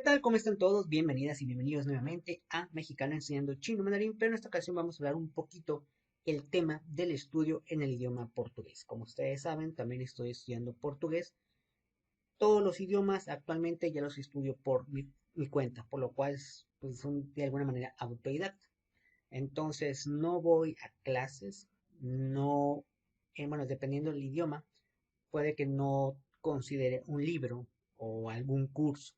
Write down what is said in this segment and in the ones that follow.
tal? ¿Cómo están todos? Bienvenidas y bienvenidos nuevamente a Mexicano Enseñando Chino Mandarín, pero en esta ocasión vamos a hablar un poquito el tema del estudio en el idioma portugués. Como ustedes saben, también estoy estudiando portugués. Todos los idiomas actualmente ya los estudio por mi cuenta, por lo cual pues, son de alguna manera autodidacta. Entonces no voy a clases, no, bueno, dependiendo del idioma, puede que no considere un libro o algún curso.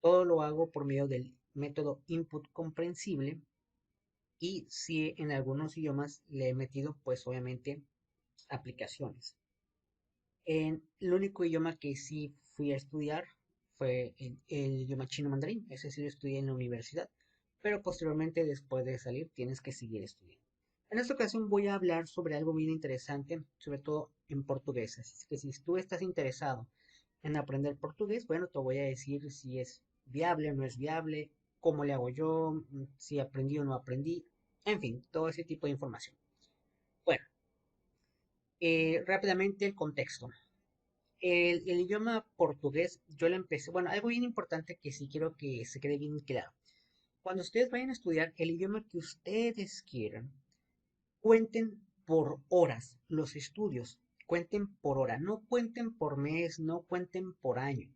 Todo lo hago por medio del método input comprensible y si en algunos idiomas le he metido, pues obviamente, aplicaciones. En el único idioma que sí fui a estudiar fue el idioma chino mandarín. Ese sí lo estudié en la universidad, pero posteriormente, después de salir, tienes que seguir estudiando. En esta ocasión voy a hablar sobre algo bien interesante, sobre todo en portugués. Así que si tú estás interesado en aprender portugués, bueno, te voy a decir si es viable o no es viable, cómo le hago yo, si aprendí o no aprendí, en fin, todo ese tipo de información. Bueno, rápidamente el contexto. El idioma portugués, yo lo empecé, bueno, algo bien importante que sí quiero que se quede bien claro. Cuando ustedes vayan a estudiar el idioma que ustedes quieran, cuenten por horas los estudios, cuenten por hora, no cuenten por mes, no cuenten por año,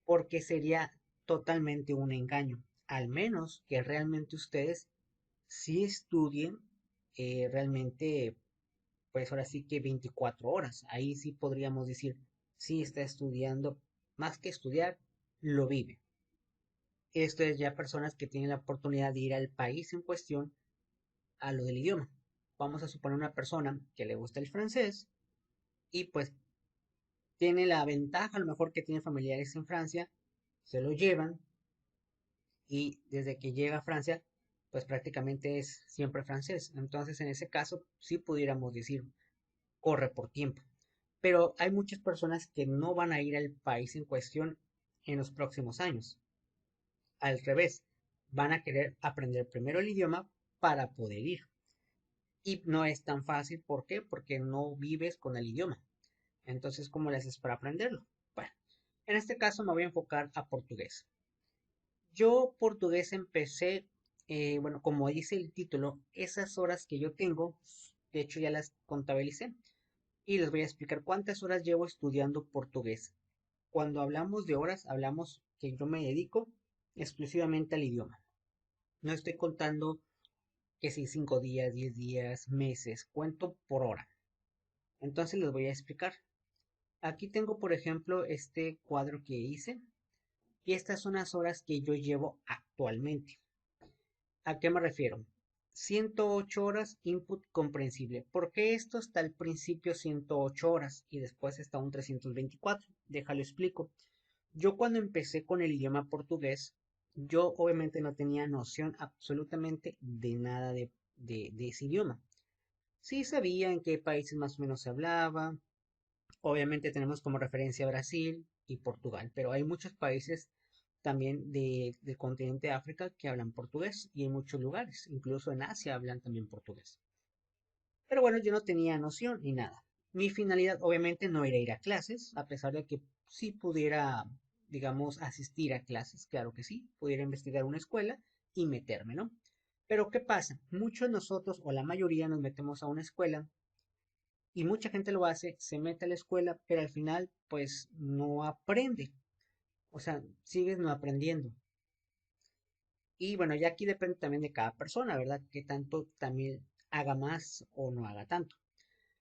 porque sería totalmente un engaño, al menos que realmente ustedes sí estudien realmente, pues ahora sí que 24 horas, ahí sí podríamos decir, sí está estudiando, más que estudiar, lo vive. Esto es ya personas que tienen la oportunidad de ir al país en cuestión a lo del idioma. Vamos a suponer una persona que le gusta el francés y pues tiene la ventaja, a lo mejor que tiene familiares en Francia, se lo llevan y desde que llega a Francia, pues prácticamente es siempre francés. Entonces, en ese caso, sí pudiéramos decir, corre por tiempo. Pero hay muchas personas que no van a ir al país en cuestión en los próximos años. Al revés, van a querer aprender primero el idioma para poder ir. Y no es tan fácil, ¿por qué? Porque no vives con el idioma. Entonces, ¿cómo le haces para aprenderlo? Bueno, en este caso me voy a enfocar a portugués. Yo portugués empecé, bueno, como dice el título, esas horas que yo tengo, de hecho ya las contabilicé y les voy a explicar cuántas horas llevo estudiando portugués. Cuando hablamos de horas, hablamos que yo me dedico exclusivamente al idioma. No estoy contando que si 5 días, 10 días, meses, cuento por hora. Entonces les voy a explicar. Aquí tengo, por ejemplo, este cuadro que hice y estas son las horas que yo llevo actualmente. ¿A qué me refiero? 108 horas input comprensible. ¿Por qué esto está al principio 108 horas y después está un 324? Déjalo explico. Yo cuando empecé con el idioma portugués, yo obviamente no tenía noción absolutamente de nada de ese idioma. Sí sabía en qué países más o menos se hablaba. Obviamente tenemos como referencia Brasil y Portugal, pero hay muchos países también del continente de África que hablan portugués y en muchos lugares, incluso en Asia hablan también portugués. Pero bueno, yo no tenía noción ni nada. Mi finalidad obviamente no era ir a clases, a pesar de que sí pudiera, digamos, asistir a clases, claro que sí, pudiera investigar una escuela y meterme, ¿no? Pero ¿qué pasa? Muchos de nosotros, o la mayoría, nos metemos a una escuela y mucha gente lo hace, se mete a la escuela, pero al final, pues no aprende. O sea, sigues no aprendiendo. Y bueno, ya aquí depende también de cada persona, ¿verdad? Que tanto también haga más o no haga tanto.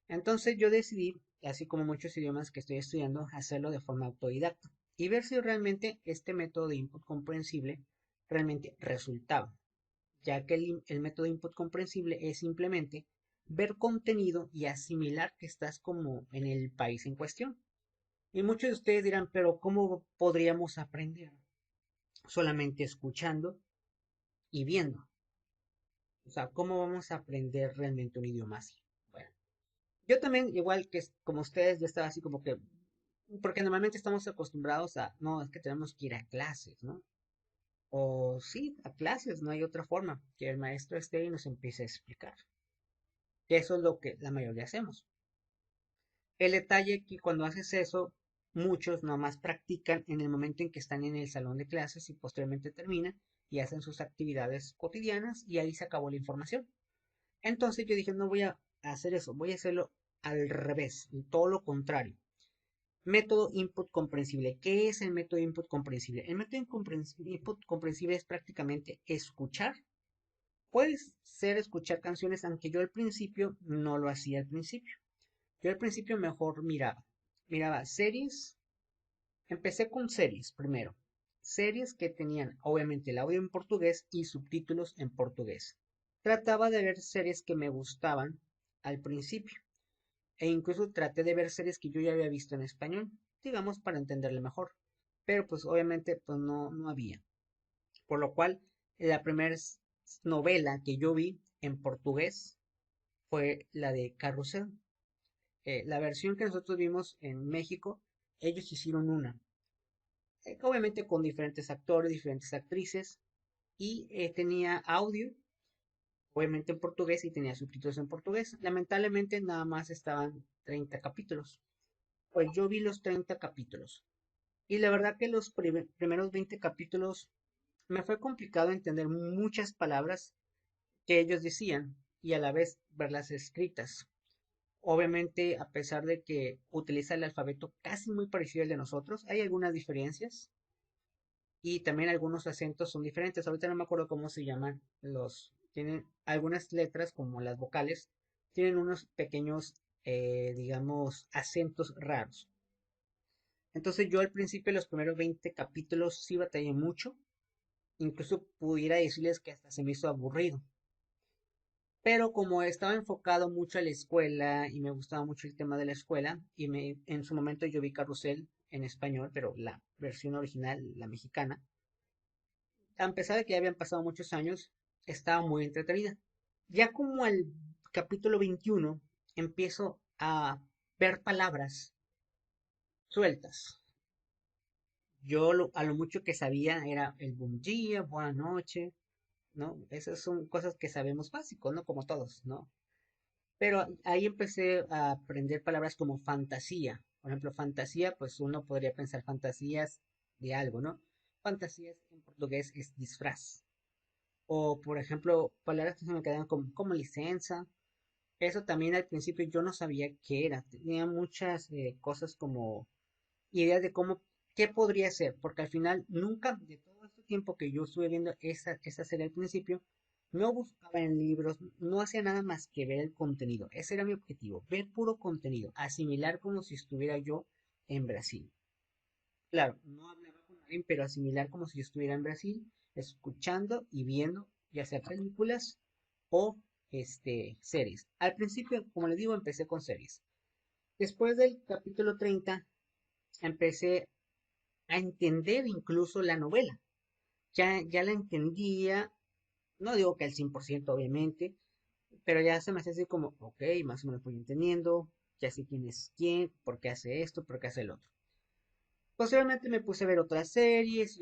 Entonces yo decidí, así como muchos idiomas que estoy estudiando, hacerlo de forma autodidacta y ver si realmente este método de input comprensible realmente resultaba, ya que el método de input comprensible es simplemente ver contenido y asimilar que estás como en el país en cuestión. Y muchos de ustedes dirán, pero ¿cómo podríamos aprender? Solamente escuchando y viendo. O sea, ¿cómo vamos a aprender realmente un idioma así? Bueno, yo también, igual que como ustedes, yo estaba así como que, porque normalmente estamos acostumbrados a, no, es que tenemos que ir a clases, ¿no? O sí, a clases, no hay otra forma, que el maestro esté y nos empiece a explicar. Que eso es lo que la mayoría hacemos. El detalle que cuando haces eso, Muchos nomás practican en el momento en que están en el salón de clases y posteriormente terminan y hacen sus actividades cotidianas y ahí se acabó la información. Entonces yo dije, no voy a hacer eso, voy a hacerlo al revés, todo lo contrario. Método input comprensible. ¿Qué es el método input comprensible? El método input comprensible es prácticamente escuchar. Puede ser escuchar canciones, aunque yo al principio no lo hacía al principio. Yo al principio mejor miraba. Miraba series. Empecé con series primero. Series que tenían obviamente el audio en portugués y subtítulos en portugués. Trataba de ver series que me gustaban al principio. E incluso traté de ver series que yo ya había visto en español, digamos, para entenderle mejor. Pero pues obviamente pues no había. Por lo cual, la primera novela que yo vi en portugués fue la de Carrusel. La versión que nosotros vimos en México, ellos hicieron una. Obviamente con diferentes actores, diferentes actrices. Y tenía audio, obviamente en portugués, y tenía subtítulos en portugués. Lamentablemente nada más estaban 30 capítulos. Pues yo vi los 30 capítulos. Y la verdad que los primeros 20 capítulos me fue complicado entender muchas palabras que ellos decían y a la vez verlas escritas. Obviamente, a pesar de que utiliza el alfabeto casi muy parecido al de nosotros, hay algunas diferencias y también algunos acentos son diferentes. Ahorita no me acuerdo cómo se llaman los. Tienen algunas letras, como las vocales, tienen unos pequeños, digamos, acentos raros. Entonces yo al principio, los primeros 20 capítulos, sí batallé mucho. Incluso pudiera decirles que hasta se me hizo aburrido. Pero como estaba enfocado mucho a la escuela y me gustaba mucho el tema de la escuela, en su momento yo vi Carrusel en español, pero la versión original, la mexicana, a pesar de que ya habían pasado muchos años, estaba muy entretenida. Ya como al capítulo 21 empiezo a ver palabras sueltas. Yo a lo mucho que sabía era el buen día, buena noche, ¿no? Esas son cosas que sabemos básicos, ¿no? Como todos, ¿no? Pero ahí empecé a aprender palabras como fantasía. Por ejemplo, fantasía, pues uno podría pensar fantasías de algo, ¿no? Fantasías en portugués es disfraz. O, por ejemplo, palabras que se me quedan como licencia. Eso también al principio yo no sabía qué era. Tenía muchas cosas como ideas de qué podría ser, porque al final nunca, de todo este tiempo que yo estuve viendo esa serie al principio, no buscaba en libros, no hacía nada más que ver el contenido. Ese era mi objetivo, ver puro contenido, asimilar como si estuviera yo en Brasil. Claro, no hablaba con alguien, pero asimilar como si yo estuviera en Brasil, escuchando y viendo, ya sea películas o series. Al principio, como les digo, empecé con series. Después del capítulo 30 empecé a entender incluso la novela. Ya la entendía, no digo que al 100% obviamente, pero ya se me hace así como, ok, más o menos voy entendiendo, ya sé quién es quién, por qué hace esto, por qué hace el otro. Posteriormente me puse a ver otras series,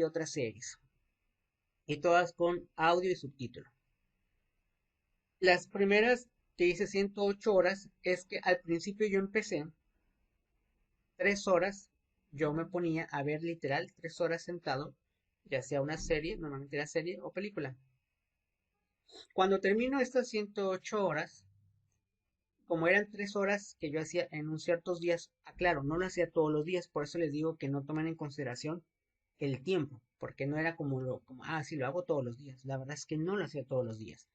y todas con audio y subtítulo. Las primeras que hice 108 horas es que al principio yo empecé 3 horas, yo me ponía a ver literal 3 horas sentado, ya sea una serie, normalmente era serie o película. Cuando termino estas 108 horas, como eran 3 horas que yo hacía en un ciertos días, aclaro, no lo hacía todos los días, por eso les digo que no tomen en consideración el tiempo, porque no era sí, lo hago todos los días. La verdad es que no lo hacía todos los días.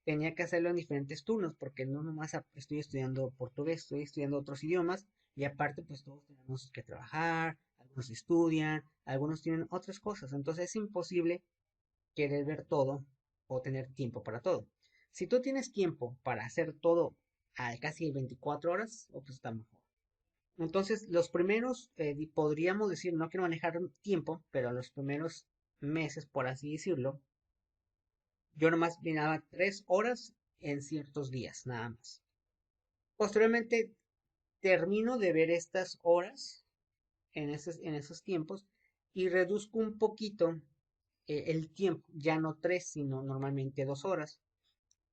Tenía que hacerlo en diferentes turnos, porque no nomás estoy estudiando portugués, estoy estudiando otros idiomas, y aparte, pues todos tenemos que trabajar, algunos estudian, algunos tienen otras cosas, entonces es imposible querer ver todo o tener tiempo para todo. Si tú tienes tiempo para hacer todo a casi 24 horas, pues está mejor. Entonces, los primeros, podríamos decir, no quiero manejar tiempo, pero los primeros meses, por así decirlo, yo nomás miraba 3 horas en ciertos días, nada más. Posteriormente, termino de ver estas horas en esos tiempos y reduzco un poquito el tiempo, ya no 3, sino normalmente 2 horas.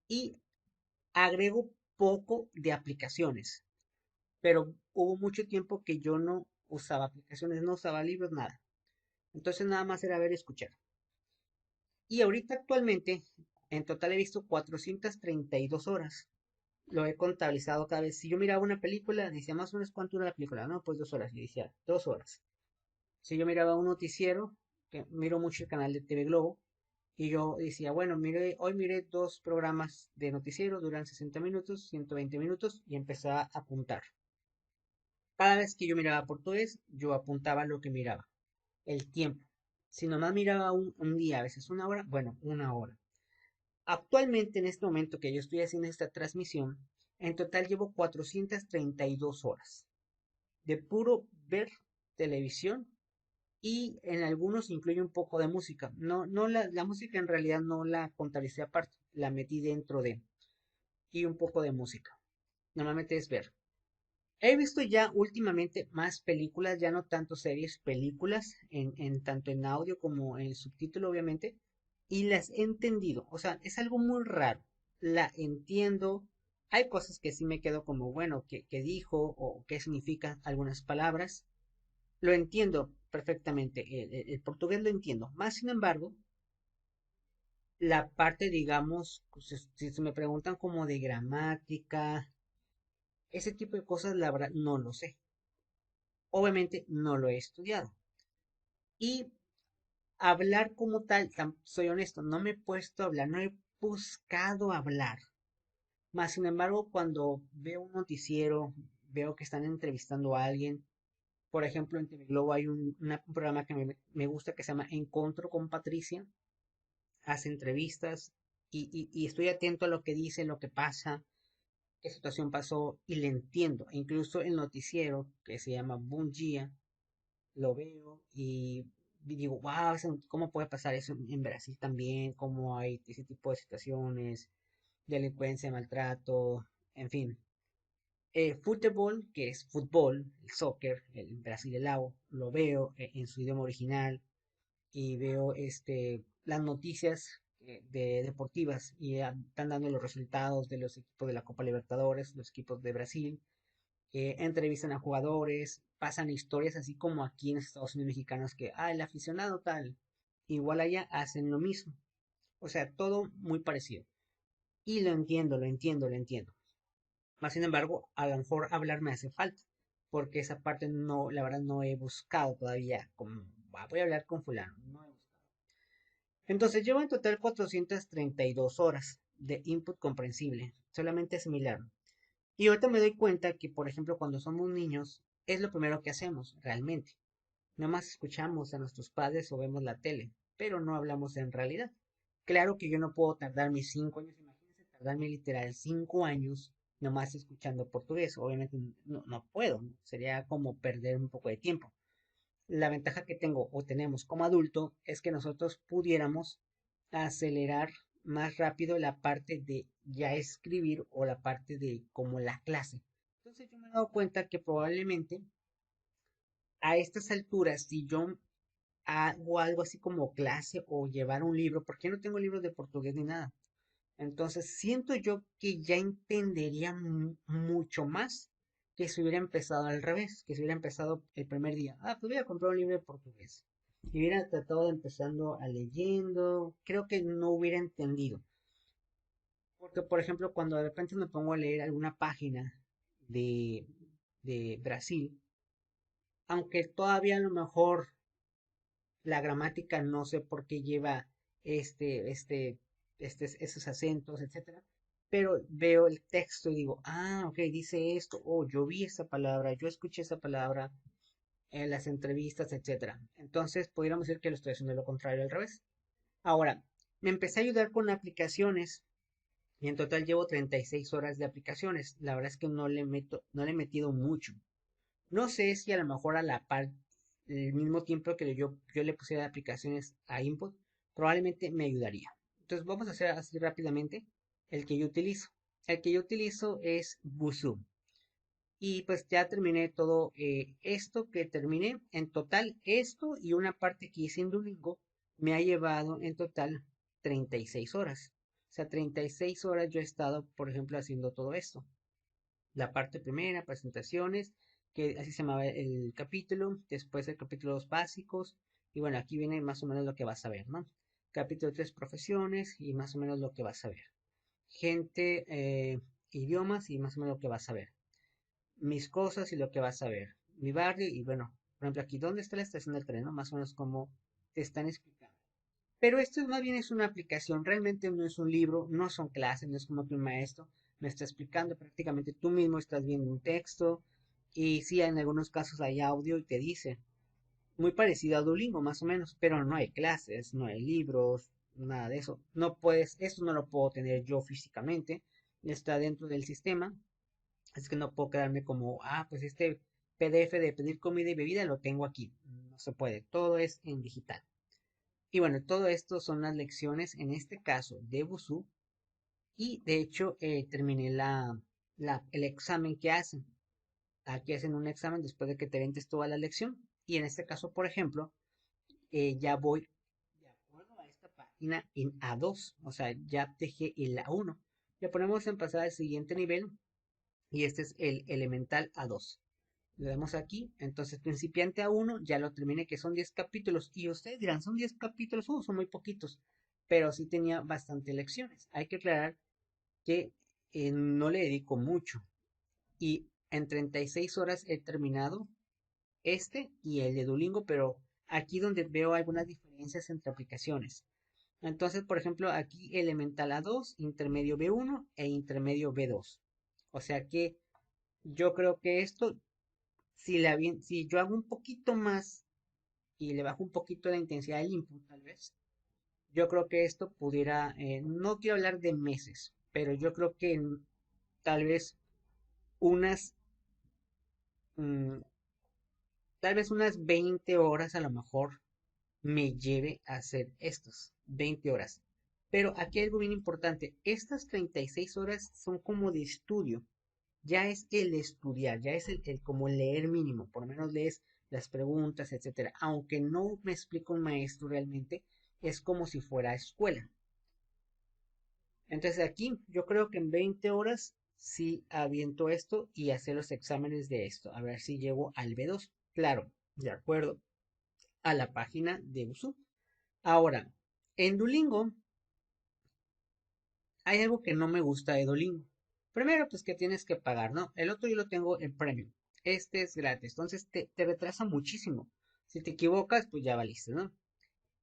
Y agrego poco de aplicaciones, pero hubo mucho tiempo que yo no usaba aplicaciones, no usaba libros, nada. Entonces nada más era ver y escuchar. Y ahorita actualmente, en total he visto 432 horas. Lo he contabilizado cada vez. Si yo miraba una película, decía más o menos cuánto dura la película. No, pues 2 horas. Y decía, 2 horas. Si yo miraba un noticiero, que miro mucho el canal de TV Globo, y yo decía, bueno, mire, hoy miré dos programas de noticiero, duran 60 minutos, 120 minutos, y empezaba a apuntar. Cada vez que yo miraba portugués, yo apuntaba lo que miraba, el tiempo. Si nomás miraba un día, a veces una hora, bueno, una hora. Actualmente, en este momento que yo estoy haciendo esta transmisión, en total llevo 432 horas de puro ver televisión y en algunos incluye un poco de música. No, no la música en realidad no la contabilicé aparte, la metí dentro de y un poco de música. Normalmente es ver. He visto ya últimamente más películas, ya no tanto series, películas, tanto en audio como en subtítulo, obviamente, y las he entendido. O sea, es algo muy raro. La entiendo. Hay cosas que sí me quedo como, bueno, ¿qué dijo o qué significan algunas palabras? Lo entiendo perfectamente. El portugués lo entiendo. Más sin embargo, la parte, digamos, pues, si se me preguntan como de gramática, ese tipo de cosas, la verdad, no lo sé. Obviamente no lo he estudiado. Y hablar como tal, soy honesto, no me he puesto a hablar, no he buscado hablar. Más sin embargo, cuando veo un noticiero, veo que están entrevistando a alguien. Por ejemplo, en TV Globo hay un programa que me gusta que se llama Encontro con Patricia. Hace entrevistas y estoy atento a lo que dice, lo que pasa, qué situación pasó y le entiendo. E incluso el noticiero que se llama Bungia, lo veo y digo, wow, ¿cómo puede pasar eso en Brasil también? ¿Cómo hay ese tipo de situaciones, delincuencia, maltrato, en fin? Fútbol, que es fútbol, el soccer, el brasileirao, lo veo en su idioma original y veo las noticias de deportivas y están dando los resultados de los equipos de la Copa Libertadores, los equipos de Brasil, entrevistan a jugadores, pasan historias así como aquí en Estados Unidos mexicanos que, el aficionado tal, igual allá hacen lo mismo. O sea, todo muy parecido. Y lo entiendo, lo entiendo, lo entiendo. Más sin embargo, a lo mejor hablar me hace falta, porque esa parte no, la verdad no he buscado todavía, como, voy a hablar con fulano, no he buscado. Entonces llevo en total 432 horas de input comprensible, solamente asimilarlo. Y ahorita me doy cuenta que, por ejemplo, cuando somos niños, es lo primero que hacemos, realmente. Nada más escuchamos a nuestros padres o vemos la tele, pero no hablamos en realidad. Claro que yo no puedo tardar mis 5 años, imagínense tardarme literal 5 años nomás escuchando portugués. Obviamente no, no puedo, ¿no? Sería como perder un poco de tiempo. La ventaja que tengo o tenemos como adulto es que nosotros pudiéramos acelerar más rápido la parte de ya escribir o la parte de como la clase. Entonces yo me he dado cuenta que probablemente a estas alturas, si yo hago algo así como clase o llevar un libro, porque no tengo libros de portugués ni nada. Entonces siento yo que ya entendería mucho más que si hubiera empezado al revés, que si hubiera empezado el primer día. Pues voy a comprar un libro de portugués. Y hubiera tratado de empezando a leyendo, creo que no hubiera entendido. Porque, por ejemplo, cuando de repente me pongo a leer alguna página de, de Brasil, aunque todavía a lo mejor la gramática no sé por qué lleva este, este, esos acentos, etcétera. Pero veo el texto y digo, ok, dice esto, yo vi esa palabra, yo escuché esa palabra en las entrevistas, etcétera. Entonces, podríamos decir que lo estoy haciendo lo contrario al revés. Ahora, me empecé a ayudar con aplicaciones y en total llevo 36 horas de aplicaciones. La verdad es que no le he metido mucho. No sé si a lo mejor a la par, el mismo tiempo que yo le pusiera aplicaciones a input, probablemente me ayudaría. Entonces vamos a hacer así rápidamente el que yo utilizo. El que yo utilizo es Busuu. Y pues ya terminé todo esto que terminé. En total, esto y una parte que hice en Duolingo me ha llevado en total 36 horas. O sea, 36 horas yo he estado, por ejemplo, haciendo todo esto. La parte primera, presentaciones, que así se llamaba el capítulo, después el capítulo 2 básicos, y bueno, aquí viene más o menos lo que vas a ver, ¿no? Capítulo 3 profesiones y más o menos lo que vas a ver. Gente, idiomas y más o menos lo que vas a ver. Mis cosas y lo que vas a ver. Mi barrio y bueno, por ejemplo aquí, ¿dónde está la estación del tren? ¿No? Más o menos como te están explicando. Pero esto más bien es una aplicación, realmente no es un libro, no son clases, no es como que un maestro me está explicando, prácticamente tú mismo estás viendo un texto y sí, en algunos casos hay audio y te dice, muy parecido a Duolingo más o menos, pero no hay clases, no hay libros, nada de eso. No puedes, esto no lo puedo tener yo físicamente, está dentro del sistema, es que no puedo quedarme como, pues este PDF de pedir comida y bebida lo tengo aquí. No se puede, todo es en digital. Y bueno, todo esto son las lecciones, en este caso de Busuu, y de hecho terminé el examen que hacen. Aquí hacen un examen después de que te ventes toda la lección. Y en este caso, por ejemplo, ya voy de acuerdo a esta página en A2, o sea, ya dejé el A1. Ya ponemos en pasar al siguiente nivel y este es el elemental A2. Le damos aquí, entonces principiante A1 ya lo terminé, que son 10 capítulos. Y ustedes dirán, son 10 capítulos, son muy poquitos, pero sí tenía bastante lecciones. Hay que aclarar que no le dedico mucho y en 36 horas he terminado este y el de Duolingo, pero aquí donde veo algunas diferencias entre aplicaciones. Entonces, por ejemplo, aquí elemental A2, intermedio B1 e intermedio B2. O sea que yo creo que esto, si yo hago un poquito más y le bajo un poquito la intensidad del input, tal vez, yo creo que esto pudiera, no quiero hablar de meses, pero yo creo que tal vez unas, mm, tal vez unas 20 horas a lo mejor me lleve a hacer estos 20 horas. Pero aquí hay algo bien importante, estas 36 horas son como de estudio, ya es el estudiar, ya es el como leer mínimo, por lo menos lees las preguntas, etcétera. Aunque no me explica un maestro realmente, es como si fuera escuela. Entonces aquí yo creo que en 20 horas sí aviento esto y hacer los exámenes de esto, a ver si llego al B2. Claro, de acuerdo a la página de Busuu. Ahora, en Duolingo hay algo que no me gusta de Duolingo. Primero, pues que tienes que pagar, ¿no? El otro yo lo tengo en premium. Este es gratis, entonces te retrasa muchísimo. Si te equivocas, pues ya valiste, ¿no?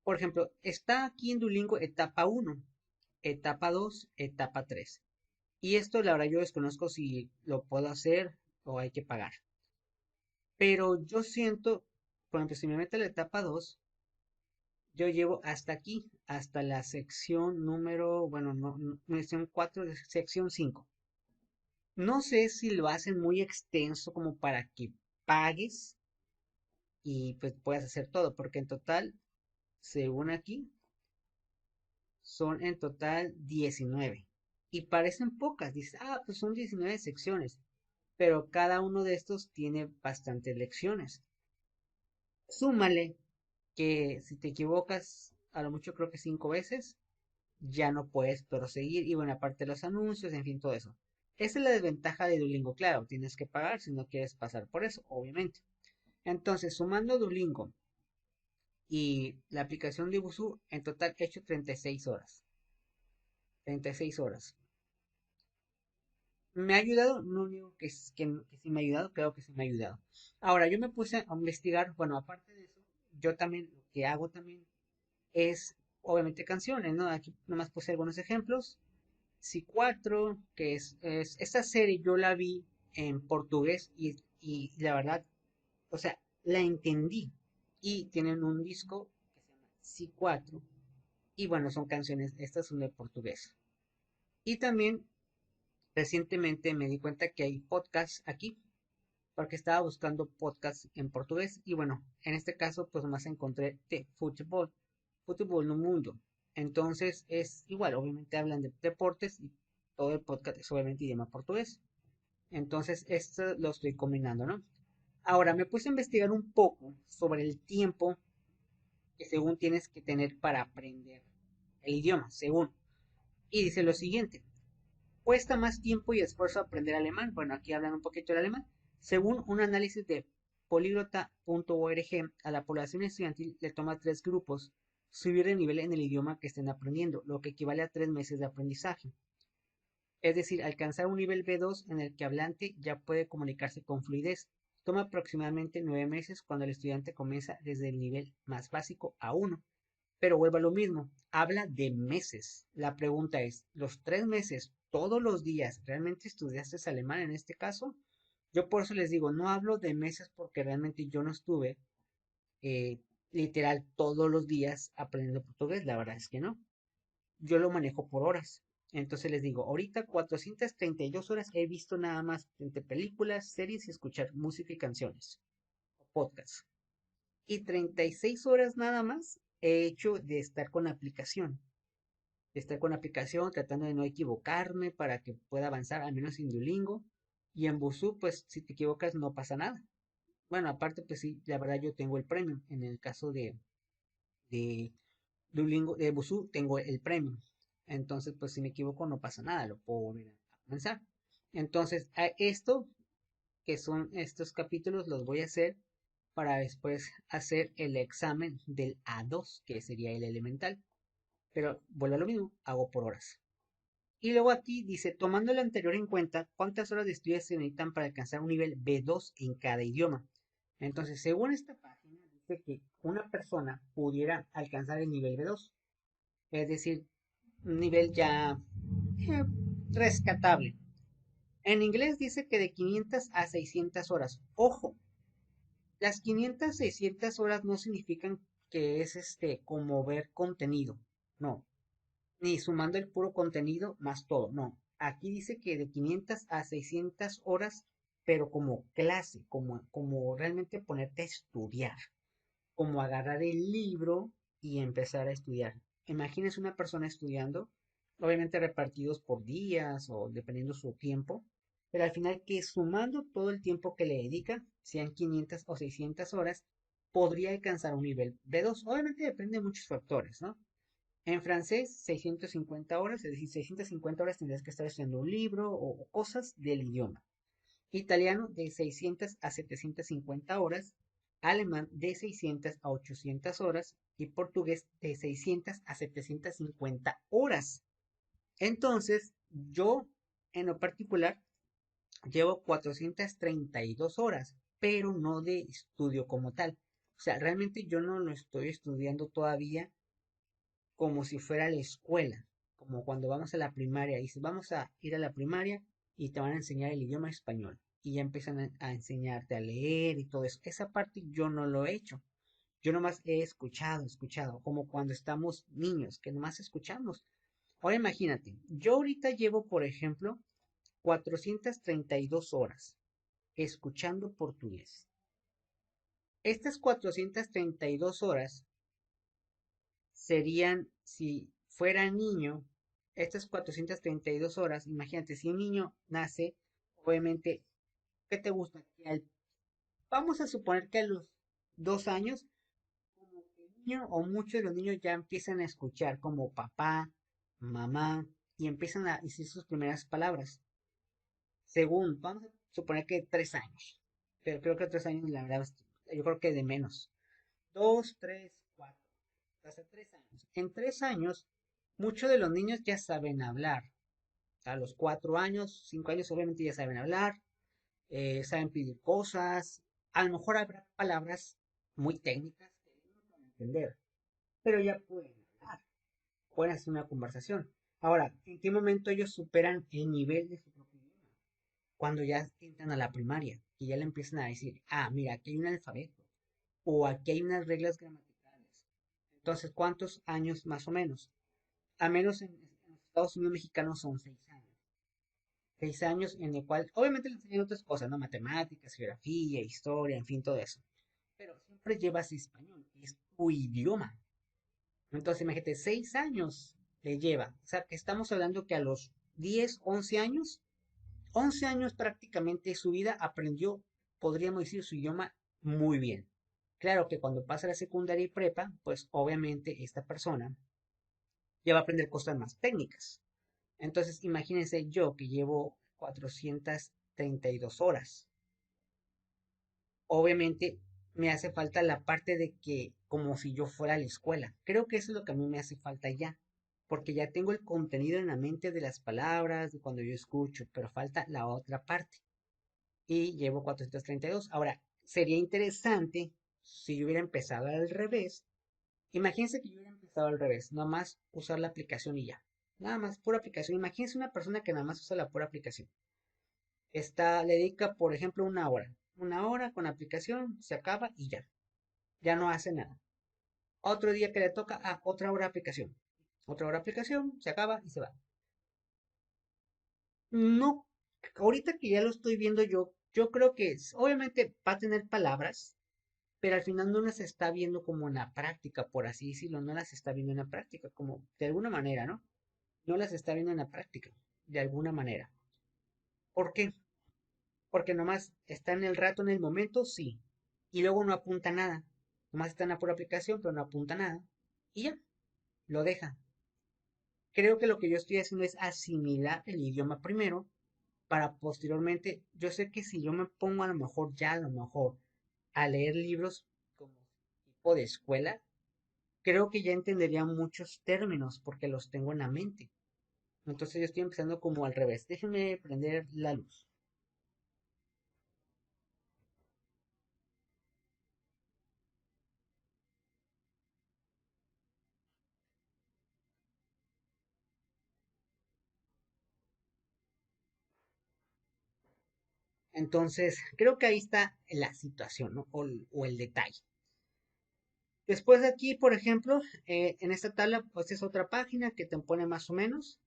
Por ejemplo, está aquí en Duolingo etapa 1, etapa 2, etapa 3. Y esto, la verdad, yo desconozco si lo puedo hacer o hay que pagar. Pero yo siento, por ejemplo, si me meto a la etapa 2, yo llevo hasta aquí, hasta la sección número, bueno, no sección 4, sección 5. No sé si lo hacen muy extenso como para que pagues y pues puedas hacer todo, porque en total, según aquí, son en total 19. Y parecen pocas, dices, pues son 19 secciones, pero cada uno de estos tiene bastantes lecciones. Súmale que si te equivocas, a lo mucho creo que 5 veces, ya no puedes proseguir. Y bueno, aparte de los anuncios, en fin, todo eso. Esa es la desventaja de Duolingo, claro, tienes que pagar si no quieres pasar por eso, obviamente. Entonces, sumando Duolingo y la aplicación de Busuu, en total he hecho 36 horas. 36 horas. ¿Me ha ayudado? No digo que sí me ha ayudado, creo que sí me ha ayudado. Ahora, yo me puse a investigar, bueno, aparte de eso, yo también, lo que hago también es, obviamente, canciones, ¿no? Aquí nomás puse algunos ejemplos. Si 4, que esta serie yo la vi en portugués y la verdad, o sea, la entendí. Y tienen un disco que se llama Si 4 y bueno, son canciones, estas son de portugués. Y también recientemente me di cuenta que hay podcasts aquí, porque estaba buscando podcasts en portugués y bueno, en este caso pues más encontré de fútbol, fútbol no mundo. Entonces es igual, obviamente hablan de deportes y todo el podcast es obviamente idioma portugués. Entonces esto lo estoy combinando, ¿no? Ahora me puse a investigar un poco sobre el tiempo que según tienes que tener para aprender el idioma, según. Y dice lo siguiente, cuesta más tiempo y esfuerzo aprender alemán. Bueno, aquí hablan un poquito del alemán. Según un análisis de políglota.org, a la población estudiantil le toma 3 grupos subir de nivel en el idioma que estén aprendiendo, lo que equivale a 3 meses de aprendizaje. Es decir, alcanzar un nivel B2 en el que hablante ya puede comunicarse con fluidez. Toma aproximadamente 9 meses cuando el estudiante comienza desde el nivel más básico a uno. Pero vuelvo a lo mismo, habla de meses. La pregunta es, ¿los 3 meses todos los días realmente estudiaste alemán en este caso? Yo por eso les digo, no hablo de meses porque realmente yo no estuve eh, literal todos los días aprendiendo portugués, la verdad es que no. Yo lo manejo por horas. Entonces les digo, ahorita 432 horas he visto nada más entre películas, series y escuchar música y canciones, podcasts. Y 36 horas nada más he hecho de estar con la aplicación. De estar con la aplicación, tratando de no equivocarme para que pueda avanzar, al menos en Duolingo. Y en Busuu, pues si te equivocas no pasa nada. Bueno, aparte, pues sí, la verdad yo tengo el premium. En el caso de Duolingo, de Busuu, tengo el premium. Entonces, pues si me equivoco no pasa nada, lo puedo volver a comenzar. Entonces, a esto, que son estos capítulos, los voy a hacer para después hacer el examen del A2, que sería el elemental. Pero vuelvo a lo mismo, hago por horas. Y luego aquí dice, tomando lo anterior en cuenta, ¿cuántas horas de estudio se necesitan para alcanzar un nivel B2 en cada idioma? Entonces, según esta página, dice que una persona pudiera alcanzar el nivel B2, es decir, un nivel ya eh, rescatable. En inglés dice que de 500 a 600 horas. Ojo, las 500, 600 horas no significan que es como ver contenido. No, ni sumando el puro contenido más todo. No, aquí dice que de 500 a 600 horas, pero como clase, como realmente ponerte a estudiar, como agarrar el libro y empezar a estudiar. Imagínense una persona estudiando, obviamente repartidos por días o dependiendo su tiempo, pero al final que sumando todo el tiempo que le dedica, sean 500 o 600 horas, podría alcanzar un nivel B2. Obviamente depende de muchos factores, ¿no? En francés, 650 horas, es decir, 650 horas tendrías que estar estudiando un libro o cosas del idioma. Italiano, de 600 a 750 horas. Alemán, de 600 a 800 horas. Y portugués, de 600 a 750 horas. Entonces, yo, en lo particular, llevo 432 horas, pero no de estudio como tal. O sea, realmente yo no lo estoy estudiando todavía como si fuera la escuela, como cuando vamos a la primaria, y vamos a ir a la primaria y te van a enseñar el idioma español, y ya empiezan a enseñarte a leer y todo eso. Esa parte yo no lo he hecho. Yo nomás he escuchado, como cuando estamos niños, que nomás escuchamos. Ahora imagínate, yo ahorita llevo, por ejemplo, 432 horas escuchando portugués. Estas 432 horas serían, si fuera niño, estas 432 horas, imagínate, si un niño nace, obviamente, ¿qué te gusta? Vamos a suponer que a los 2 años, como que el niño o muchos de los niños ya empiezan a escuchar como papá, mamá, y empiezan a decir sus primeras palabras. Según, vamos a suponer que 3 años, pero creo que 3 años, la verdad, yo creo que de menos. 2, 3, 4 hasta 3 años. En 3 años, muchos de los niños ya saben hablar. A los 4 años, 5 años, obviamente ya saben hablar, saben pedir cosas. A lo mejor habrá palabras muy técnicas que no van a entender, pero ya pueden hablar, pueden hacer una conversación. Ahora, ¿en qué momento ellos superan el nivel de su propio idioma? Cuando ya entran a la primaria y ya le empiezan a decir, ah, mira, aquí hay un alfabeto, o aquí hay unas reglas gramaticales. Entonces, ¿cuántos años más o menos? A menos en los Estados Unidos mexicanos son 6 años. 6 años en el cual, obviamente le enseñan otras cosas, ¿no? Matemáticas, geografía, historia, en fin, todo eso. Pero siempre llevas español, es tu idioma. Entonces, imagínate, 6 años le lleva. O sea, que estamos hablando que a los 10, 11 años, 11 años prácticamente de su vida aprendió, podríamos decir, su idioma muy bien. Claro que cuando pasa la secundaria y prepa, pues obviamente esta persona ya va a aprender cosas más técnicas. Entonces, imagínense yo que llevo 432 horas. Obviamente me hace falta la parte de que como si yo fuera a la escuela. Creo que eso es lo que a mí me hace falta ya, porque ya tengo el contenido en la mente de las palabras, de cuando yo escucho, pero falta la otra parte. Y llevo 432. Ahora, sería interesante si yo hubiera empezado al revés. Imagínense que yo hubiera empezado al revés, nada más usar la aplicación y ya. Nada más, pura aplicación. Imagínense una persona que nada más usa la pura aplicación. Le dedica, por ejemplo, una hora. Una hora con la aplicación, se acaba y ya. Ya no hace nada. Otro día que le toca, otra hora de aplicación. Otra hora de aplicación, se acaba y se va. No, ahorita que ya lo estoy viendo yo creo que obviamente va a tener palabras, pero al final no las está viendo como en la práctica, por así decirlo, no las está viendo en la práctica, como de alguna manera, ¿no? No las está viendo en la práctica, de alguna manera. ¿Por qué? Porque nomás está en el rato, en el momento, sí. Y luego no apunta nada. Nomás está en la pura aplicación, pero no apunta nada. Y ya, lo deja. Creo que lo que yo estoy haciendo es asimilar el idioma primero para posteriormente, yo sé que si yo me pongo a lo mejor ya a lo mejor a leer libros como tipo de escuela, creo que ya entendería muchos términos porque los tengo en la mente. Entonces yo estoy empezando como al revés. Déjenme prender la luz. Entonces, creo que ahí está la situación, ¿no? O el detalle. Después de aquí, por ejemplo, en esta tabla, pues es otra página que te pone más o menos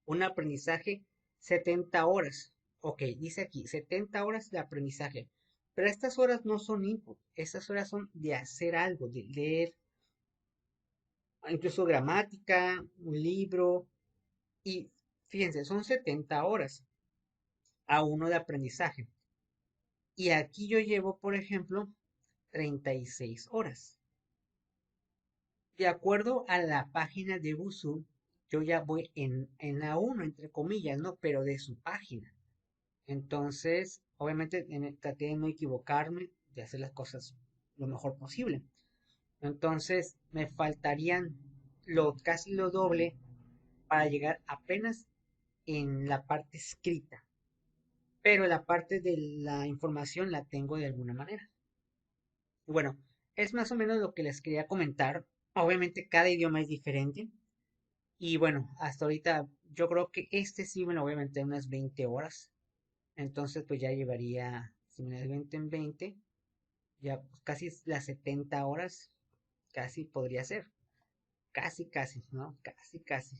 un aprendizaje 70 horas. Ok, dice aquí 70 horas de aprendizaje. Pero estas horas no son input, estas horas son de hacer algo, de leer, incluso gramática, un libro. Y fíjense, son 70 horas a uno de aprendizaje. Y aquí yo llevo, por ejemplo, 36 horas. De acuerdo a la página de Busuu, yo ya voy en A1, entre comillas, ¿no? Pero de su página. Entonces, obviamente, traté de no equivocarme, de hacer las cosas lo mejor posible. Entonces, me faltarían casi lo doble para llegar apenas en la parte escrita. Pero la parte de la información la tengo de alguna manera. Y bueno, es más o menos lo que les quería comentar. Obviamente, cada idioma es diferente. Y bueno, hasta ahorita yo creo que este sí me lo voy a meter unas 20 horas. Entonces, pues ya llevaría, si me das 20 en 20, ya pues, casi las 70 horas, casi podría ser. Casi, casi, ¿no? Casi, casi.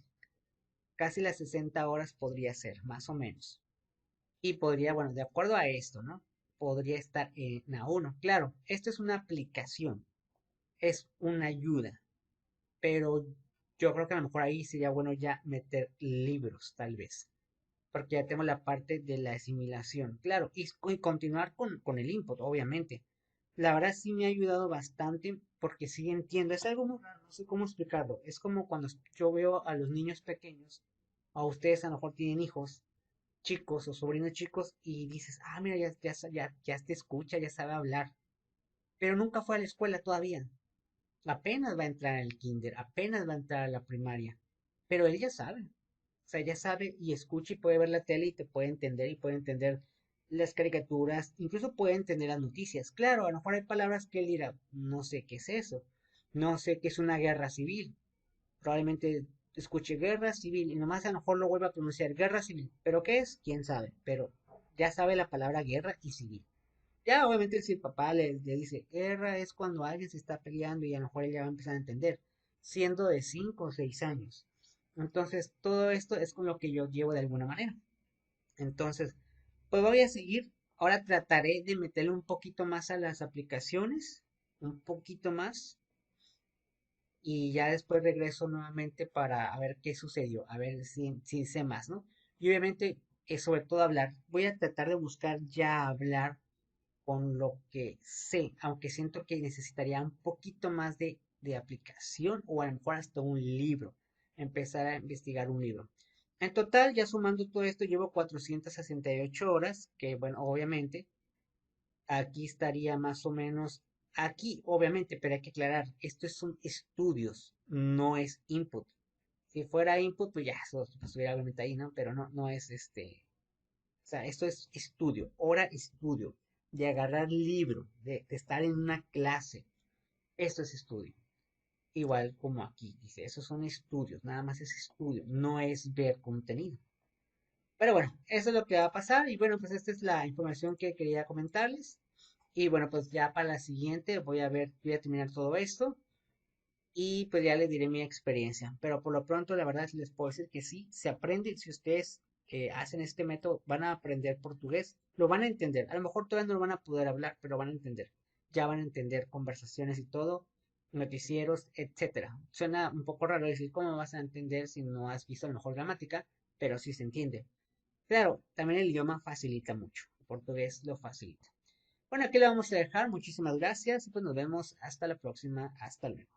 Casi las 60 horas podría ser, más o menos. Y podría, bueno, de acuerdo a esto, ¿no? Podría estar en A1. Claro, esto es una aplicación, es una ayuda, pero yo creo que a lo mejor ahí sería bueno ya meter libros, tal vez, porque ya tengo la parte de la asimilación, claro, y continuar con el input, obviamente. La verdad sí me ha ayudado bastante porque sí entiendo, es algo muy raro, no sé cómo explicarlo. Es como cuando yo veo a los niños pequeños, a ustedes a lo mejor tienen hijos chicos o sobrinos chicos y dices, mira, ya te escucha, ya sabe hablar, pero nunca fue a la escuela todavía. Apenas va a entrar al kinder, apenas va a entrar a la primaria, pero él ya sabe. O sea, ya sabe y escucha y puede ver la tele y te puede entender y puede entender las caricaturas, incluso puede entender las noticias. Claro, a lo mejor hay palabras que él dirá, no sé qué es eso, no sé qué es una guerra civil. Probablemente escuche guerra civil y nomás a lo mejor lo vuelva a pronunciar guerra civil. ¿Pero qué es? ¿Quién sabe? Pero ya sabe la palabra guerra y civil. Ya, obviamente, si el papá le dice guerra es cuando alguien se está peleando y a lo mejor ella va a empezar a entender, siendo de 5 o 6 años. Entonces, todo esto es con lo que yo llevo de alguna manera. Entonces, pues voy a seguir. Ahora trataré de meterle un poquito más a las aplicaciones, un poquito más, y ya después regreso nuevamente para a ver qué sucedió, a ver si sé más, ¿no? Y obviamente, sobre todo hablar. Voy a tratar de buscar ya hablar con lo que sé, aunque siento que necesitaría un poquito más de aplicación o a lo mejor hasta un libro, empezar a investigar un libro. En total, ya sumando todo esto, llevo 468 horas, que bueno, obviamente Aquí estaría más o menos, aquí obviamente, pero hay que aclarar, esto son estudios, no es input. Si fuera input, pues ya, eso pues, estuviera obviamente ahí, ¿no? Pero no, no es o sea, esto es estudio, hora estudio, de agarrar libro, de estar en una clase. Esto es estudio. Igual como aquí, dice, esos son estudios, nada más es estudio, no es ver contenido. Pero bueno, eso es lo que va a pasar y bueno, pues esta es la información que quería comentarles. Y bueno, pues ya para la siguiente voy a ver, voy a terminar todo esto y pues ya les diré mi experiencia. Pero por lo pronto, la verdad les puedo decir que sí, se aprende. Si ustedes hacen este método, van a aprender portugués, lo van a entender. A lo mejor todavía no lo van a poder hablar, pero van a entender. Ya van a entender conversaciones y todo, noticieros, etcétera. Suena un poco raro decir cómo vas a entender si no has visto a lo mejor gramática, pero sí se entiende. Claro, también el idioma facilita mucho. El portugués lo facilita. Bueno, aquí lo vamos a dejar. Muchísimas gracias y pues nos vemos hasta la próxima. Hasta luego.